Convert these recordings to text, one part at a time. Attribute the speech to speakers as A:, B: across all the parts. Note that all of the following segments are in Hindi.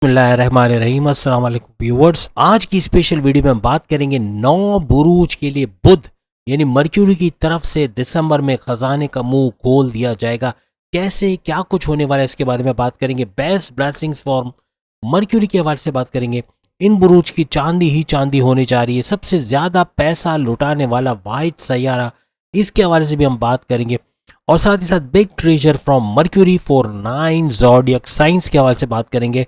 A: बिस्मिल्लाहिर्रहमानिर्रहीम। अस्सलाम वालेकुम व्यूअर्स। आज की स्पेशल वीडियो में हम बात करेंगे 9 बुरूज के लिए बुध यानी मर्क्यूरी की तरफ से दिसंबर में खजाने का मुंह खोल दिया जाएगा। कैसे क्या कुछ होने वाला है इसके बारे में बात करेंगे। बेस्ट ब्लेसिंग्स फॉर मर्क्यूरी के हवाले से बात करेंगे। इन बुरूज की चांदी ही चांदी होने जा रही है। सबसे ज्यादा पैसा लुटाने वाला वाहिद सैयारा, इसके हवाले से भी हम बात करेंगे। और साथ ही साथ big treasure from mercury for 9 zodiac science के हवाले से बात करेंगे।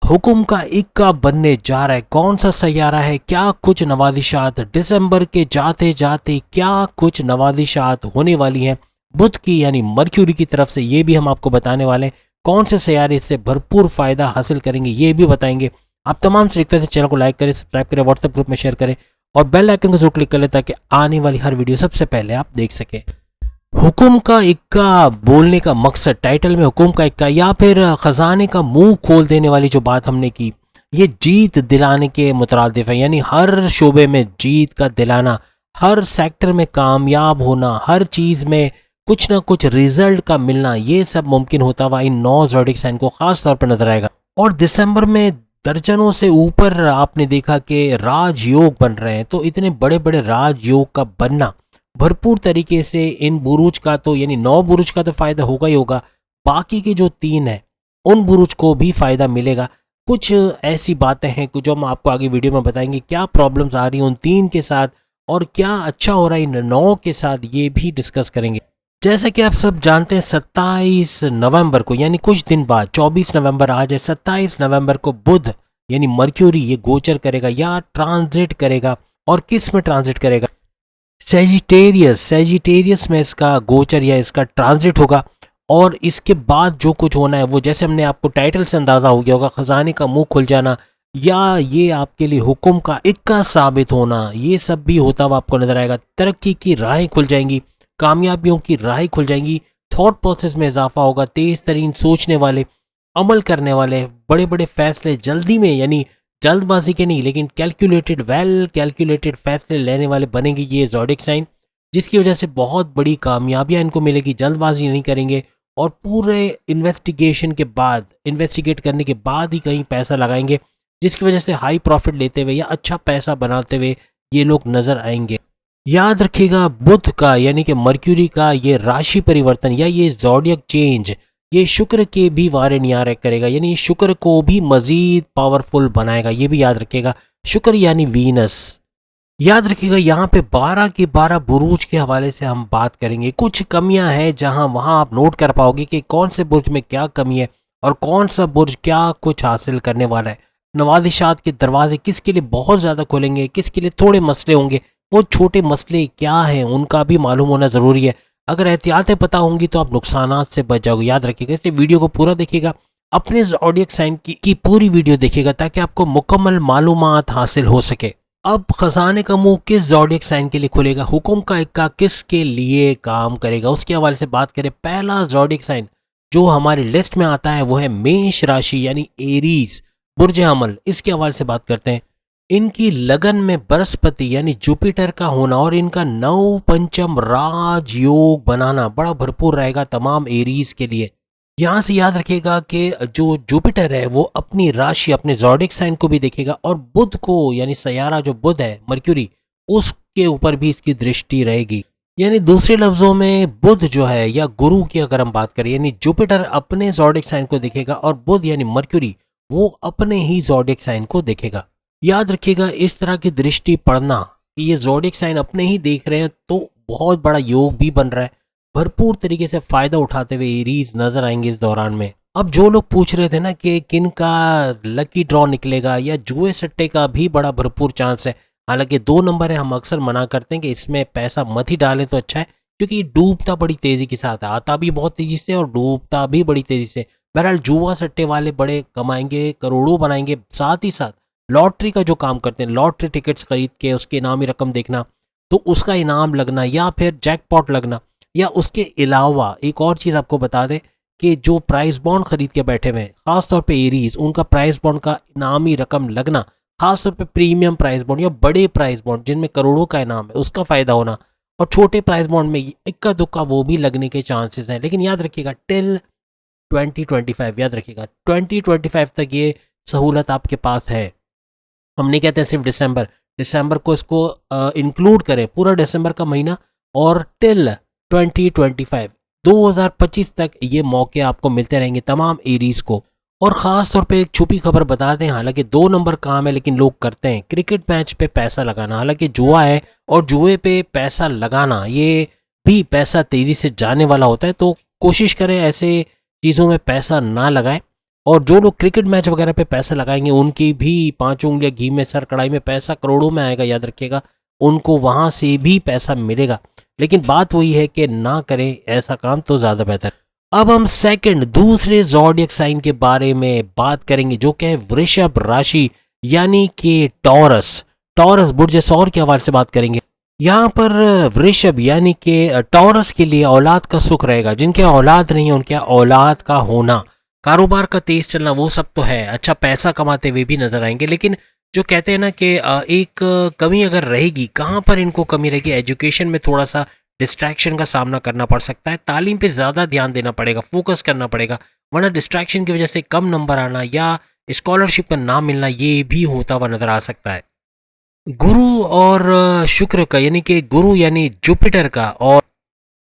A: हुकुम का इक्का बनने जा रहा है, कौन सा सैयारा है, क्या कुछ नवाजिशात दिसंबर के जाते जाते क्या कुछ नवाजिशात होने वाली हैं बुध की यानी मर्क्यूरी की तरफ से, ये भी हम आपको बताने वाले हैं। कौन से सैयारे इससे भरपूर फायदा हासिल करेंगे ये भी बताएंगे। आप तमाम से रिक्वेस्ट है चैनल को लाइक करें, सब्सक्राइब करें, व्हाट्सएप ग्रुप में शेयर करें और बेल आइकन को जरूर क्लिक कर लें ताकि आने वाली हर वीडियो सबसे पहले आप देख सकें। हुकुम का इक्का बोलने का मकसद, टाइटल में हुकुम का इक्का या फिर खजाने का मुंह खोल देने वाली जो बात हमने की, ये जीत दिलाने के मुतरादिफ है। यानी हर शोबे में जीत का दिलाना, हर सेक्टर में कामयाब होना, हर चीज में कुछ ना कुछ रिजल्ट का मिलना, ये सब मुमकिन होता हुआ इन 9 ज़ोडिएक साइन को खास तौर पर नजर आएगा। और दिसंबर में दर्जनों से ऊपर आपने देखा कि राजयोग बन रहे हैं। तो इतने बड़े बड़े राजयोग का बनना भरपूर तरीके से इन बुरूज का तो यानी 9 बुरूज का तो फायदा होगा ही होगा, बाकी के जो 3 है उन बुरूज को भी फायदा मिलेगा। कुछ ऐसी बातें हैं जो हम आपको आगे वीडियो में बताएंगे, क्या प्रॉब्लम्स आ रही हैं उन 3 के साथ और क्या अच्छा हो रहा है इन 9 के साथ, ये भी डिस्कस करेंगे। जैसे कि आप सब जानते हैं 27 नवंबर को यानी कुछ दिन बाद 24 नवंबर आज है, 27 नवंबर को बुध यानी मर्क्यूरी ये गोचर करेगा या ट्रांजिट करेगा। और किस में ट्रांजिट करेगा? सैजिटेरियस में इसका गोचर या इसका ट्रांजिट होगा। और इसके बाद जो कुछ होना है वो जैसे हमने आपको टाइटल से अंदाजा हो गया होगा, खजाने का मुंह खुल जाना या ये आपके लिए हुक्म का इक्का साबित होना, ये सब भी होता हुआ आपको नजर आएगा। तरक्की की राहें खुल जाएंगी, कामयाबियों की राहें खुल जाएंगी, थॉट प्रोसेस में इजाफा होगा, तेज तरीन सोचने वाले, अमल करने वाले, बड़े बड़े फैसले जल्दी में यानी जल्दबाजी के नहीं लेकिन कैलकुलेटेड वेल कैलकुलेटेड फैसले लेने वाले बनेंगे ये ज़ोडिएक साइन, जिसकी वजह से बहुत बड़ी कामयाबियां इनको मिलेगी। जल्दबाजी नहीं करेंगे और पूरे इन्वेस्टिगेशन के बाद, इन्वेस्टिगेट करने के बाद ही कहीं पैसा लगाएंगे, जिसकी वजह से हाई प्रॉफिट लेते हुए या अच्छा पैसा बनाते हुए ये लोग नजर आएंगे। याद रखिएगा बुध का यानी कि मर्क्यूरी का ये राशि परिवर्तन या ये ज़ोडिएक चेंज ये शुक्र के भी वारे नियारे करेगा, यानी शुक्र को भी मजीद पावरफुल बनाएगा। ये भी याद रखिएगा, शुक्र यानी वीनस। याद रखिएगा यहाँ पे 12 के 12 बुरूज के हवाले से हम बात करेंगे। कुछ कमियां हैं जहां वहां आप नोट कर पाओगे कि कौन से बुर्ज में क्या कमी है और कौन सा बुर्ज क्या कुछ हासिल करने वाला है। नवाजिशात के दरवाजे किसके लिए बहुत ज्यादा खुलेंगे, किसके लिए थोड़े मसले होंगे, वो छोटे मसले क्या हैं उनका भी मालूम होना जरूरी है। अगर एहतियातें पता होंगी तो आप नुकसानात से बच जाओगे। याद रखिएगा, इसलिए वीडियो को पूरा देखिएगा, अपने ज़ोडिएक साइन की पूरी वीडियो देखिएगा ताकि आपको मुकम्मल मालूमात हासिल हो सके। अब खजाने का मुंह किस ज़ोडिएक साइन के लिए खुलेगा, हुक्म का इक्का किसके लिए काम करेगा, उसके हवाले से बात करें। पहला ज़ोडिएक साइन जो हमारी लिस्ट में आता है वो है मेष राशि यानी एरीज बुर्ज हमल। इसके हवाले से बात करते हैं। इनकी लगन में बृहस्पति यानी जुपिटर का होना और इनका 9 पंचम राज योग बनाना बड़ा भरपूर रहेगा तमाम एरीज के लिए। यहां से याद रखिएगा कि जो जुपिटर है वो अपनी राशि अपने ज़ोडिएक साइन को भी देखेगा और बुध को यानी सैयारा जो बुध है मर्क्यूरी उसके ऊपर भी इसकी दृष्टि रहेगी। यानी दूसरे लफ्जों में बुध जो है या गुरु की अगर हम बात करें यानी जुपिटर अपने ज़ोडिएक साइन को देखेगा और बुध यानी मर्क्यूरी वो अपने ही ज़ोडिएक साइन को देखेगा। याद रखिएगा इस तरह की दृष्टि पड़ना कि ये ज़ोडिएक साइन अपने ही देख रहे हैं तो बहुत बड़ा योग भी बन रहा है, भरपूर तरीके से फायदा उठाते हुए एरीज नजर आएंगे इस दौरान में। अब जो लोग पूछ रहे थे ना कि किन का लकी ड्रॉ निकलेगा या जुए सट्टे का भी बड़ा भरपूर चांस है, हालांकि 2 नंबर है, हम अक्सर मना करते हैं कि इसमें पैसा मत ही डालें तो अच्छा है क्योंकि डूबता बड़ी तेजी के साथ है, आता भी बहुत तेजी से और डूबता भी बड़ी तेजी से। बहरहाल जुआ सट्टे वाले बड़े कमाएंगे, करोड़ों बनाएंगे, साथ ही साथ लॉटरी का जो काम करते हैं, लॉटरी टिकट्स खरीद के उसके इनामी रकम देखना तो उसका इनाम लगना या फिर जैकपॉट लगना, या उसके अलावा एक और चीज़ आपको बता दें कि जो प्राइस बॉन्ड खरीद के बैठे हुए हैं खासतौर पे एरीज, उनका प्राइस बॉन्ड का इनामी रकम लगना, खासतौर पे प्रीमियम प्राइस बॉन्ड या बड़े प्राइस बॉन्ड जिनमें करोड़ों का इनाम है उसका फायदा होना, और छोटे प्राइस बॉन्ड में इक्का दुक्का वो भी लगने के चांसेस हैं। लेकिन याद रखिएगा टिल 2025, याद रखिएगा 2025 तक ये सहूलत आपके पास है। हम नहीं कहते सिर्फ दिसंबर, दिसंबर को इसको इंक्लूड करें, पूरा दिसंबर का महीना और टिल 2025 2025 तक ये मौके आपको मिलते रहेंगे तमाम एरीज को। और ख़ास तौर पे एक छुपी खबर बता दें, हालांकि 2 नंबर काम है लेकिन लोग करते हैं, क्रिकेट मैच पे पैसा लगाना। हालांकि जुआ है और जुए पे पैसा लगाना ये भी पैसा तेज़ी से जाने वाला होता है, तो कोशिश करें ऐसे चीज़ों में पैसा ना लगाएं। और जो लोग क्रिकेट मैच वगैरह पे पैसा लगाएंगे उनकी भी 5 उंगलियां घी में सर कढ़ाई में, पैसा करोड़ों में आएगा, याद रखिएगा, उनको वहाँ से भी पैसा मिलेगा। लेकिन बात वही है कि ना करें ऐसा काम तो ज़्यादा बेहतर। अब हम सेकंड दूसरे ज़ोडिएक साइन के बारे में बात करेंगे जो कि है वृषभ राशि यानी कि टॉरस। टॉरस बुर्ज सौर के हवाले से बात करेंगे। यहाँ पर वृषभ यानी कि टॉरस के लिए औलाद का सुख रहेगा। जिनके औलाद नहीं है उनके औलाद का होना, कारोबार का तेज चलना, वो सब तो है, अच्छा पैसा कमाते हुए भी नजर आएंगे। लेकिन जो कहते हैं ना कि एक कमी अगर रहेगी, कहाँ पर इनको कमी रहेगी, एजुकेशन में थोड़ा सा डिस्ट्रैक्शन का सामना करना पड़ सकता है। तालीम पे ज़्यादा ध्यान देना पड़ेगा, फोकस करना पड़ेगा, वरना डिस्ट्रैक्शन की वजह से कम नंबर आना या स्कॉलरशिप का ना मिलना ये भी होता हुआ नजर आ सकता है। गुरु और शुक्र का यानी कि गुरु यानी जुपिटर का, और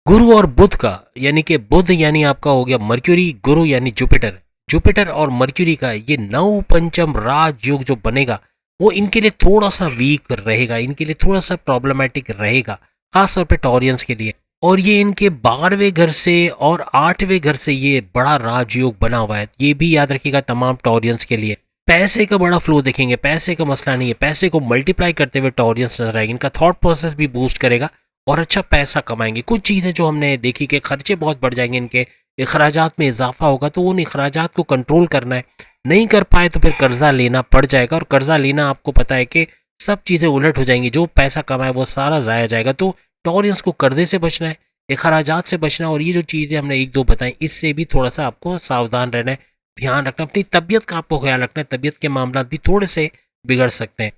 A: गुरु और बुध का यानी कि बुध यानी आपका हो गया मर्क्यूरी, गुरु यानी जुपिटर, जुपिटर और मर्क्यूरी का ये नव पंचम राजयोग जो बनेगा वो इनके लिए थोड़ा सा वीक रहेगा, इनके लिए थोड़ा सा प्रॉब्लमेटिक रहेगा, खासतौर पे टॉरियंस के लिए। और ये इनके 12वें घर से और 8वें घर से ये बड़ा राजयोग बना हुआ है, ये भी याद रखिएगा तमाम टॉरियंस के लिए। पैसे का बड़ा फ्लो देखेंगे, पैसे का मसला नहीं है, पैसे को मल्टीप्लाई करते हुए टॉरियंस नजर आएंगे, इनका थॉट प्रोसेस भी बूस्ट करेगा और अच्छा पैसा कमाएंगे। कुछ चीज़ें जो हमने देखी कि खर्चे बहुत बढ़ जाएंगे, इनके अखराजात में इजाफा होगा, तो उन अखराजात को कंट्रोल करना है, नहीं कर पाए तो फिर कर्जा लेना पड़ जाएगा। और कर्जा लेना आपको पता है कि सब चीज़ें उलट हो जाएंगी, जो पैसा कमाए वो सारा ज़ाया जाएगा। तो टॉरियंस को कर्जे से बचना है, अखराजात से बचना है, और ये जो चीज़ें हमने एक दो बताई इससे भी थोड़ा सा आपको सावधान रहना है, ध्यान रखना, अपनी तबीयत का आपको ख्याल रखना है, तबीयत के मामला भी थोड़े से बिगड़ सकते हैं।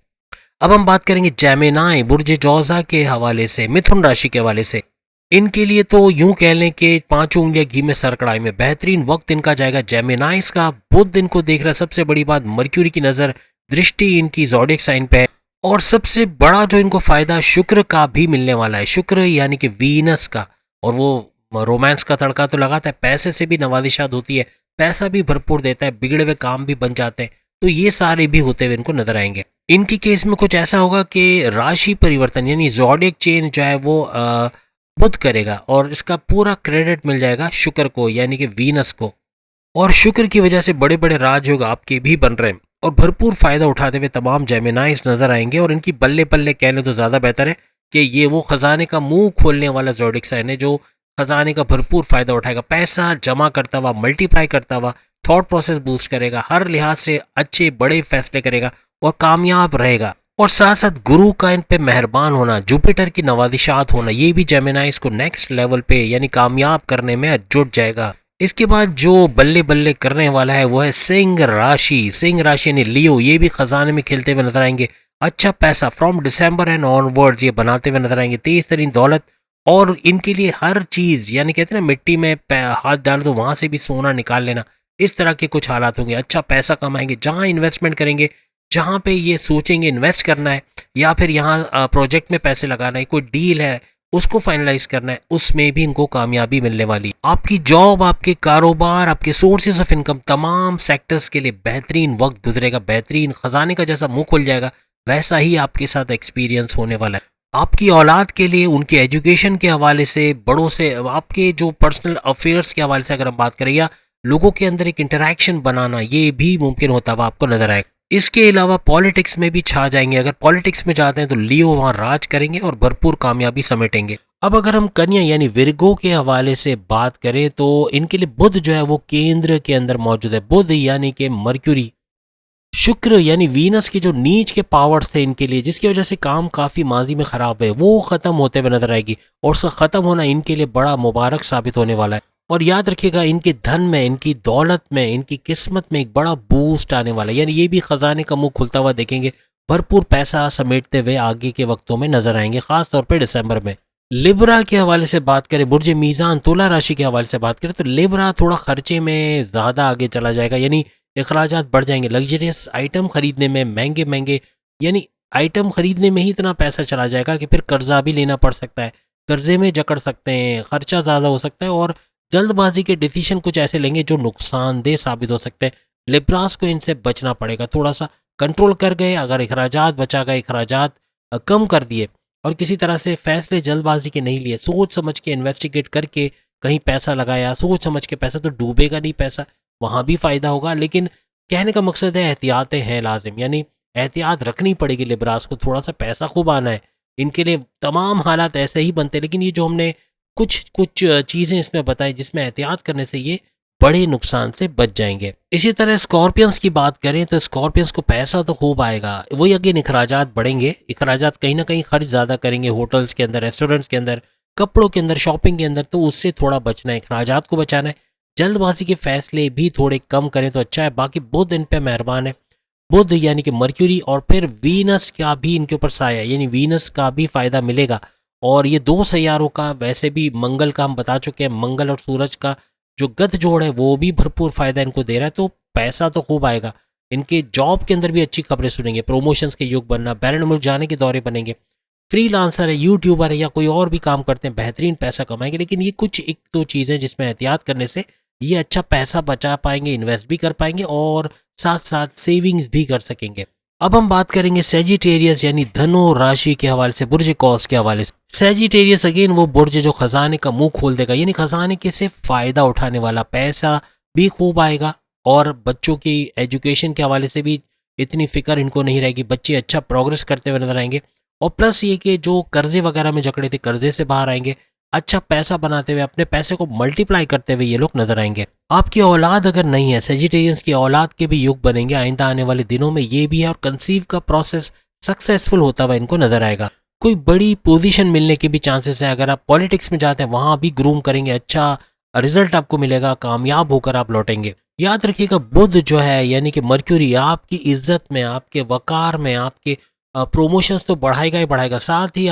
A: अब हम बात करेंगे जेमिनाई बुर्ज जौजा के हवाले से, मिथुन राशि के हवाले से। इनके लिए तो यूं कह लें कि 5 उंगलियां घी में सर कढ़ाई में, बेहतरीन वक्त इनका जाएगा जेमिनाइस का। बुध इनको देख रहा है, सबसे बड़ी बात मर्क्यूरी की नज़र दृष्टि इनकी ज़ोडिएक साइन पे है, और सबसे बड़ा जो इनको फायदा शुक्र का भी मिलने वाला है, शुक्र यानी कि वीनस का। और वो रोमांस का तड़का तो लगाता है, पैसे से भी नवाजिशात होती है, पैसा भी भरपूर देता है, बिगड़े हुए काम भी बन जाते हैं, तो ये सारे भी होते हुए इनको नजर आएंगे। इनकी केस में कुछ ऐसा होगा कि राशि परिवर्तन यानी ज़ोडिएक चेंज जो है वो बुध करेगा, और इसका पूरा क्रेडिट मिल जाएगा शुक्र को यानी कि वीनस को। और शुक्र की वजह से बड़े बड़े राजयोग आपके भी बन रहे हैं, और भरपूर फायदा उठाते हुए तमाम जेमिनाइज नजर आएंगे। और इनकी बल्ले बल्ले कहने तो ज़्यादा बेहतर है कि ये वो खजाने का मुंह खोलने वाला ज़ोडिएक साइन है जो खजाने का भरपूर फायदा उठाएगा, पैसा जमा करता हुआ, मल्टीप्लाई करता हुआ, थॉट प्रोसेस बूस्ट करेगा, हर लिहाज से अच्छे बड़े फैसले करेगा और कामयाब रहेगा। और साथ साथ गुरु का इन पे मेहरबान होना, जुपिटर की नवादिशात होना, ये भी जेमिनाइज को नेक्स्ट लेवल पे यानी कामयाब करने में जुट जाएगा। इसके बाद जो बल्ले बल्ले करने वाला है वो है सिंह राशि। सिंह राशि यानी लियो, ये भी खजाने में खेलते हुए नजर आएंगे, अच्छा पैसा फ्रॉम दिसंबर एंड ऑनवर्ड्स ये बनाते हुए नजर आएंगे, तेज तरीन दौलत। और इनके लिए हर चीज यानी कहते हैं ना, मिट्टी में हाथ डाल दो वहां से भी सोना निकाल लेना, इस तरह के कुछ हालात होंगे। अच्छा पैसा कमाएंगे, जहां इन्वेस्टमेंट करेंगे, जहां पे ये सोचेंगे इन्वेस्ट करना है या फिर यहाँ प्रोजेक्ट में पैसे लगाना है, कोई डील है उसको फाइनलाइज करना है, उसमें भी इनको कामयाबी मिलने वाली। आपकी जॉब, आपके कारोबार, आपके सोर्सेज ऑफ इनकम, तमाम सेक्टर्स के लिए बेहतरीन वक्त गुजरेगा, बेहतरीन खजाने का जैसा मुंह खुल जाएगा वैसा ही आपके साथ एक्सपीरियंस होने वाला है। आपकी औलाद के लिए उनके एजुकेशन के हवाले से, बड़ों से, आपके जो पर्सनल अफेयर्स के हवाले से अगर हम बात करें, या लोगों के अंदर एक इंटरेक्शन बनाना, ये भी मुमकिन होता हुआ आपको नजर आएगा। इसके अलावा पॉलिटिक्स में भी छा जाएंगे, अगर पॉलिटिक्स में जाते हैं तो लियो वहां राज करेंगे और भरपूर कामयाबी समेटेंगे। अब अगर हम कन्या यानी विर्गो के हवाले से बात करें तो इनके लिए बुध जो है वो केंद्र के अंदर मौजूद है। बुध यानी कि मर्क्यूरी, शुक्र यानी वीनस के जो नीच के पावर्स थे इनके लिए, जिसकी वजह से काम काफी माजी में खराब है, वो खत्म होते हुए नजर आएगी, और उसका खत्म होना इनके लिए बड़ा मुबारक साबित होने वाला है। और याद रखिएगा इनके धन में, इनकी दौलत में, इनकी किस्मत में एक बड़ा बूस्ट आने वाला है, यानी ये भी खजाने का मुंह खुलता हुआ देखेंगे, भरपूर पैसा समेटते हुए आगे के वक्तों में नजर आएंगे, खासतौर पर दिसंबर में। लिब्रा के हवाले से बात करें, बुर्ज मीज़ान तुला राशि के हवाले से बात करें तो लिब्रा थोड़ा खर्चे में ज़्यादा आगे चला जाएगा, यानी अखराजात बढ़ जाएंगे, लग्जरियस आइटम खरीदने में महंगे महंगे, यानी आइटम खरीदने में ही इतना पैसा चला जाएगा कि फिर कर्जा भी लेना पड़ सकता है, कर्जे में जकड़ सकते हैं, खर्चा ज़्यादा हो सकता है और जल्दबाजी के डिसीजन कुछ ऐसे लेंगे जो नुकसानदेह साबित हो सकते हैं। लिब्रास को इनसे बचना पड़ेगा, थोड़ा सा कंट्रोल कर गए, अगर अखराजात बचा गए, अखराजात कम कर दिए और किसी तरह से फैसले जल्दबाजी के नहीं लिए, सोच समझ के इन्वेस्टिगेट करके कहीं पैसा लगाया, सोच समझ के, पैसा तो डूबेगा नहीं, पैसा वहाँ भी फ़ायदा होगा। लेकिन कहने का मकसद है एहतियातें हैं लाजिम, यानी एहतियात रखनी पड़ेगी लिब्रास को, थोड़ा सा पैसा खूब आना है, इनके लिए तमाम हालात ऐसे ही बनते हैं। लेकिन ये जो हमने कुछ कुछ चीज़ें इसमें बताई जिसमें एहतियात करने से ये बड़े नुकसान से बच जाएंगे। इसी तरह स्कॉर्पियंस की बात करें तो स्कॉर्पियंस को पैसा तो खूब आएगा, वही अगेन अखराजात बढ़ेंगे, अखराजात कहीं ना कहीं खर्च ज़्यादा करेंगे, होटल्स के अंदर, रेस्टोरेंट्स के अंदर, कपड़ों के अंदर, शॉपिंग के अंदर, तो उससे थोड़ा बचना है, अखराजात को बचाना है। जल्दबाजी के फैसले भी थोड़े कम करें तो अच्छा है। बाकी बुध इन पे मेहरबान है, बुध यानी कि मर्क्यूरी और फिर वीनस का भी इनके ऊपर साया, यानी वीनस का भी फायदा मिलेगा। और ये दो सैयारों का, वैसे भी मंगल का हम बता चुके हैं, मंगल और सूरज का जो गत जोड़ है वो भी भरपूर फायदा इनको दे रहा है, तो पैसा तो खूब आएगा। इनके जॉब के अंदर भी अच्छी खबरें सुनेंगे, प्रमोशंस के युग बनना, बैरन मुल्क जाने के दौरे बनेंगे, फ्रीलांसर है, यूट्यूबर है या कोई और भी काम करते हैं, बेहतरीन पैसा कमाएंगे। लेकिन ये कुछ एक दो चीज़ें जिसमें एहतियात करने से ये अच्छा पैसा बचा पाएंगे, इन्वेस्ट भी कर पाएंगे और साथ साथ सेविंग्स भी कर सकेंगे। अब हम बात करेंगे सेजिटेरियस यानी धनु राशि के हवाले से, बुर्ज कौस के हवाले से। सेजिटेरियस अगेन वो बुर्ज जो खजाने का मुंह खोल देगा, यानी खजाने के से फायदा उठाने वाला, पैसा भी खूब आएगा और बच्चों की एजुकेशन के हवाले से भी इतनी फिक्र इनको नहीं रहेगी, बच्चे अच्छा प्रोग्रेस करते हुए नजर आएंगे। और प्लस ये कि जो कर्जे वगैरह में जकड़े थे, कर्जे से बाहर आएंगे, अच्छा पैसा बनाते हुए, अपने पैसे को मल्टीप्लाई करते हुए ये लोग नजर आएंगे। आपकी औलाद अगर नहीं है, सेजिटेरियंस की औलाद के भी युग बनेंगे आइंदा आने वाले दिनों में, ये भी है, और कंसीव का प्रोसेस सक्सेसफुल होता हुआ इनको नजर आएगा। कोई बड़ी पोजीशन मिलने के भी चांसेस है, अगर आप पॉलिटिक्स में जाते हैं वहां भी ग्रूम करेंगे, अच्छा रिजल्ट आपको मिलेगा, कामयाब होकर आप लौटेंगे। याद रखिएगा बुध जो है यानी कि मर्क्यूरी आपकी इज्जत में, आपके वकार में, आपके प्रोमोशंस तो बढ़ाएगा ही बढ़ाएगा, साथ ही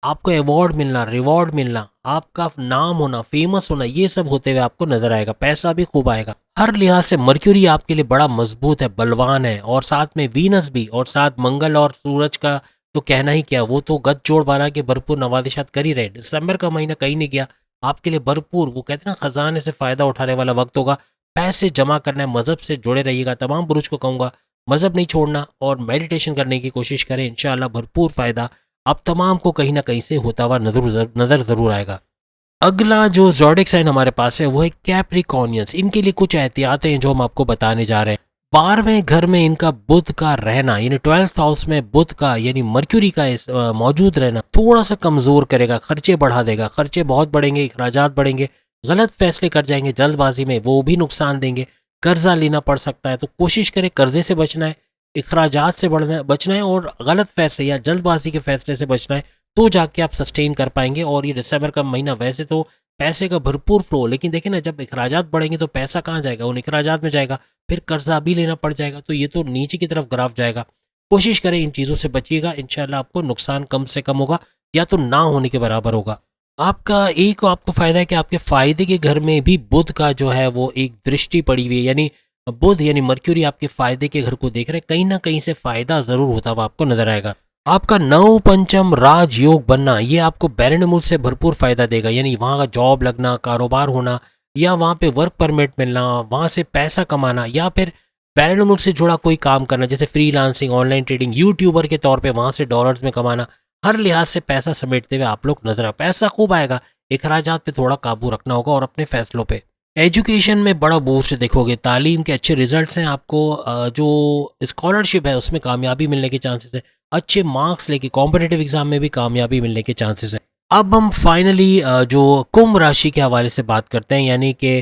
A: आपको अवार्ड मिलना, रिवॉर्ड मिलना, आपका नाम होना, फेमस होना, ये सब होते हुए आपको नजर आएगा, पैसा भी खूब आएगा। हर लिहाज से मर्क्यूरी आपके लिए बड़ा मजबूत है, बलवान है, और साथ में वीनस भी, और साथ मंगल और सूरज का तो कहना ही क्या, वो तो गत जोड़ बना के भरपूर नवादिशात कर ही रहे। दिसंबर का महीना कहीं नहीं गया आपके लिए, भरपूर, वो कहते हैं ना, खजाने से फायदा उठाने वाला वक्त होगा। पैसे जमा करना है, मजहब से जुड़े रहिएगा, तमाम बुरुज को कहूंगा मजहब नहीं छोड़ना और मेडिटेशन करने की कोशिश करें, इंशाल्लाह भरपूर फायदा आप तमाम को कहीं ना कहीं से होता हुआ नजर जरूर आएगा। अगला जो ज़ोडिक साइन हमारे पास है वो है कैप्रिकॉर्नियंस। इनके लिए कुछ एहतियातें हैं जो हम आपको बताने जा रहे हैं। 12वें घर में इनका बुध का रहना, यानी 12th हाउस में बुध का यानी मर्क्यूरी का मौजूद रहना थोड़ा सा कमजोर करेगा, खर्चे बढ़ा देगा, खर्चे बहुत बढ़ेंगे, अखराजात बढ़ेंगे, गलत फैसले कर जाएंगे जल्दबाजी में, वो भी नुकसान देंगे, कर्जा लेना पड़ सकता है। तो कोशिश करें कर्जे से बचना है, अखराजात से बचना है और गलत फैसले या जल्दबाजी के फैसले से बचना है, तो जाके आप सस्टेन कर पाएंगे। और ये दिसंबर का महीना वैसे तो पैसे का भरपूर फ्लो, लेकिन देखिए ना, जब अखराजात बढ़ेंगे तो पैसा कहाँ जाएगा, उन अखराजात में जाएगा, फिर कर्जा भी लेना पड़ जाएगा, तो ये तो नीचे की तरफ ग्राफ जाएगा। कोशिश करें इन चीज़ों से बचिएगा, इंशाल्लाह आपको नुकसान कम से कम होगा या तो ना होने के बराबर होगा। आपका एक आपको फायदा है कि आपके फायदे के घर में भी बुध का जो है वो एक दृष्टि पड़ी हुई है, यानी बुध यानी मर्क्यूरी आपके फायदे के घर को देख रहे हैं, कहीं ना कहीं से फायदा जरूर होता हुआ आपको नजर आएगा। आपका नव पंचम राजयोग बनना, ये आपको बैरन मुल्क से भरपूर फायदा देगा, यानी वहाँ का जॉब लगना, कारोबार होना, या वहाँ पे वर्क परमिट मिलना, वहाँ से पैसा कमाना, या फिर बैरन मुल्क से जुड़ा कोई काम करना, जैसे फ्रीलांसिंग, ऑनलाइन ट्रेडिंग, यूट्यूबर के तौर पे वहाँ से डॉलर्स में कमाना, हर लिहाज से पैसा समेटते हुए आप लोग नजर आ, पैसा खूब आएगा, अखराजात पे थोड़ा काबू रखना होगा और अपने फैसलों पे। एजुकेशन में बड़ा बूस्ट देखोगे, तालीम के अच्छे रिजल्ट्स हैं आपको, जो स्कॉलरशिप है उसमें कामयाबी मिलने के चांसेस है, अच्छे मार्क्स लेके कॉम्पिटिटिव एग्जाम में भी कामयाबी मिलने के चांसेस हैं। अब हम फाइनली जो कुंभ राशि के हवाले से बात करते हैं, यानी कि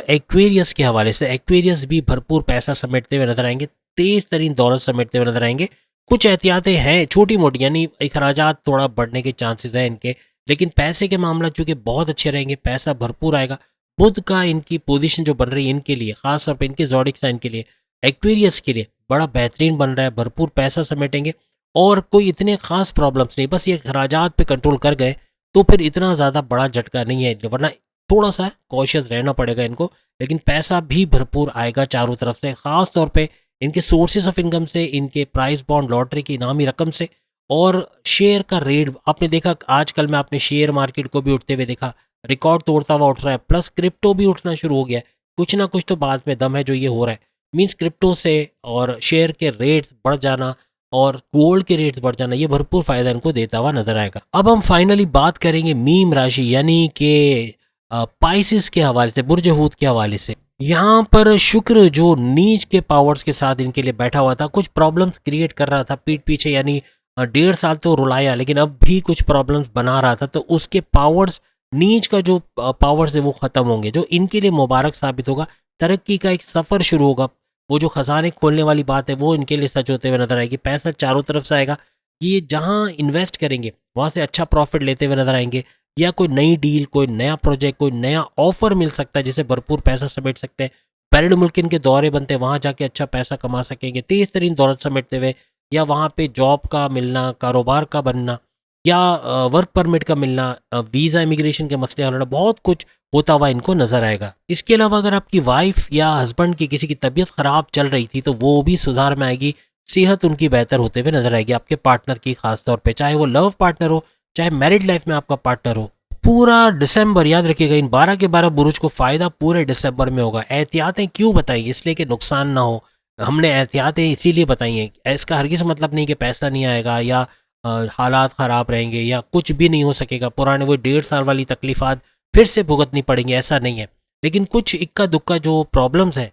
A: एक्वेरियस के हवाले से। एक्वेरियस भी भरपूर पैसा समेटते हुए नजर आएंगे, तेज तरीन दौलत समेटते हुए नजर आएंगे। कुछ एहतियातें हैं छोटी मोटी, यानी अखराजात थोड़ा बढ़ने के चांसेस हैं इनके, लेकिन पैसे के मामला चूंकि बहुत अच्छे रहेंगे, पैसा भरपूर आएगा। बुध का इनकी पोजीशन जो बन रही है इनके लिए, खास तौर पे इनके ज़ोडिक साइन के लिए, एक्वेरियस के लिए बड़ा बेहतरीन बन रहा है, भरपूर पैसा समेटेंगे और कोई इतने खास प्रॉब्लम्स नहीं, बस ये अखराजात पे कंट्रोल कर गए तो फिर इतना ज़्यादा बड़ा झटका नहीं है, वरना थोड़ा सा कॉशियस रहना पड़ेगा इनको, लेकिन पैसा भी भरपूर आएगा चारों तरफ से, खास तौर पे इनके सोर्सेज ऑफ इनकम से, इनके प्राइस बॉन्ड लॉटरी की इनामी रकम से, और शेयर का रेट आपने देखा आजकल में, आपने शेयर मार्केट को भी उठते हुए देखा, रिकॉर्ड तोड़ता हुआ उठ रहा है, प्लस क्रिप्टो भी उठना शुरू हो गया है। कुछ ना कुछ तो बाद में दम है जो ये हो रहा है। मीन्स क्रिप्टो से और शेयर के रेट्स बढ़ जाना और गोल्ड के रेट्स बढ़ जाना, ये भरपूर फायदा इनको देता हुआ नजर आएगा। अब हम फाइनली बात करेंगे मीन राशि यानी कि पाइसिस के हवाले से, बुर्ज हूत के हवाले से। यहाँ पर शुक्र जो नीच के पावर्स के साथ इनके लिए बैठा हुआ था, कुछ प्रॉब्लम्स क्रिएट कर रहा था पीठ पीछे, यानी 1.5 साल तो रुलाया, लेकिन अब भी कुछ प्रॉब्लम्स बना रहा था, तो उसके पावर्स, नीच का जो पावर्स है वो खत्म होंगे, जो इनके लिए मुबारक साबित होगा। तरक्की का एक सफर शुरू होगा। वो जो खजाने खोलने वाली बात है वो इनके लिए सच होते हुए नजर आएगी। पैसा चारों तरफ से आएगा। ये जहाँ इन्वेस्ट करेंगे वहाँ से अच्छा प्रॉफिट लेते हुए नजर आएंगे, या कोई नई डील, कोई नया प्रोजेक्ट, कोई नया ऑफर मिल सकता है जिसे भरपूर पैसा समेट सकते हैं। पैरड मुल्क इनके दौरे बनते हैं, वहाँ जाके अच्छा पैसा कमा सकेंगे तेज तरीन दौलत समेटते हुए, या वहाँ पे जॉब का मिलना, कारोबार का बनना, या वर्क परमिट का मिलना, वीज़ा इमिग्रेशन के मसले हल होना, बहुत कुछ होता हुआ इनको नजर आएगा। इसके अलावा अगर आपकी वाइफ या हस्बैंड की किसी की तबीयत खराब चल रही थी तो वो भी सुधार में आएगी, सेहत उनकी बेहतर होते हुए नजर आएगी आपके पार्टनर की, खास तौर पे चाहे वो लव पार्टनर हो, चाहे मैरिड लाइफ में आपका पार्टनर हो। पूरा दिसंबर याद रखिएगा, इन 12 के 12 बुरुज को फायदा पूरे दिसंबर में होगा। एहतियातें क्यों बताई? इसलिए कि नुकसान ना हो। हमने एहतियातें इसीलिए बताई हैं, इसका हरगिज़ मतलब नहीं कि पैसा नहीं आएगा या हालात ख़राब रहेंगे या कुछ भी नहीं हो सकेगा, पुराने वो 1.5 साल वाली तकलीफात फिर से भुगतनी पड़ेंगी, ऐसा नहीं है। लेकिन कुछ इक्का दुक्का जो प्रॉब्लम्स हैं,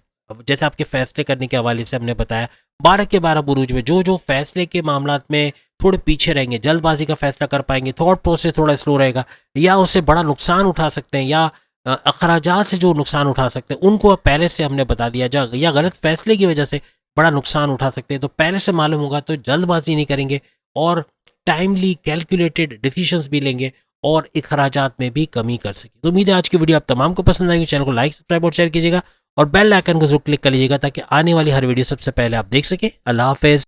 A: जैसे आपके फैसले करने के हवाले से हमने बताया, 12 के 12 बुरूज में जो जो फैसले के मामलात में थोड़े पीछे रहेंगे, जल्दबाजी का फैसला कर पाएंगे, थॉट प्रोसेस थोड़ा स्लो रहेगा, या उससे बड़ा नुकसान उठा सकते हैं, या अखराजात से जो नुकसान उठा सकते हैं उनको अब पहले से हमने बता दिया, या गलत फैसले की वजह से बड़ा नुकसान उठा सकते हैं तो पहले से मालूम होगा, तो जल्दबाजी नहीं करेंगे और टाइमली कैलकुलेटेड डिसीजंस भी लेंगे और अखराजात में भी कमी कर सकें। तो उम्मीद है आज की वीडियो आप तमाम को पसंद आएगी। चैनल को लाइक, सब्सक्राइब और शेयर कीजिएगा और बेल आइकन को जरूर क्लिक कर लीजिएगा ताकि आने वाली हर वीडियो सबसे पहले आप देख सकें। अल्लाह हाफिज़।